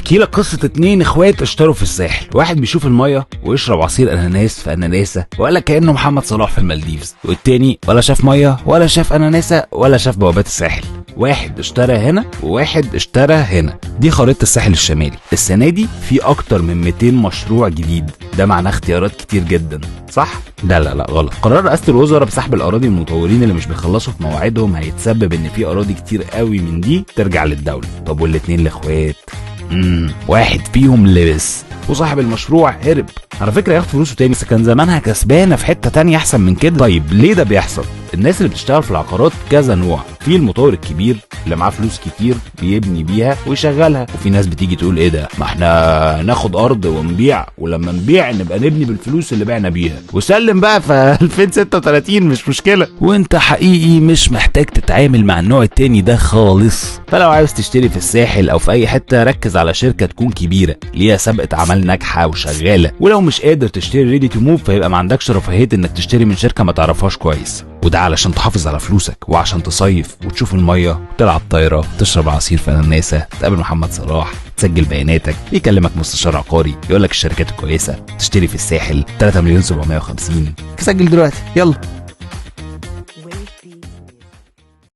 هحكي لك قصه 2 اخوات اشتروا في الساحل، واحد بيشوف الميه ويشرب عصير اناناس في اناناسه ولا كانه محمد صلاح في المالديفز، والتاني ولا شاف ميه ولا شاف اناناسه ولا شاف بوابات الساحل. واحد اشترى هنا وواحد اشترى هنا. دي خريطه الساحل الشمالي. السنه دي في اكتر من 200 مشروع جديد، ده معناه اختيارات كتير جدا، صح؟ لا غلط. قرار رئاسه الوزراء بسحب الاراضي من المطورين اللي مش بيخلصوا في مواعيدهم هيتسبب ان في اراضي كتير قوي من دي ترجع للدوله. طب والاتنين الاخوات؟ واحد فيهم لبس وصاحب المشروع هرب. على فكره ياخد فلوسه تاني، بس كان زمانها كسبانه في حته تانية احسن من كده. طيب ليه ده بيحصل؟ الناس اللي بتشتغل في العقارات كذا نوع. في المطور الكبير اللي معاه فلوس كتير بيبني بيها ويشغلها، وفي ناس بتيجي تقول ايه ده، ما احنا ناخد ارض ونبيع، ولما نبيع نبقى نبني بالفلوس اللي بعنا بيها وسلم بقى في 2036 مش مشكله. وانت حقيقي مش محتاج تتعامل مع النوع التاني ده خالص. فلو عايز تشتري في الساحل او في اي حته، ركز على شركه تكون كبيره ليها سابقه عمل ناجحه وشغاله. ولو مش قادر تشتري ريدي تو موف، فيبقى ما عندكش رفاهيه انك تشتري من شركه ما تعرفهاش كويس، وده علشان تحافظ على فلوسك وعشان تصيف وتشوف الميه وتلعب طايره، تشرب عصير في اناناسه، تقابل محمد صلاح، تسجل بياناتك، يكلمك مستشار عقاري يقول لك الشركات الكويسه، تشتري في الساحل 3,750,000. سجل دلوقتي يلا.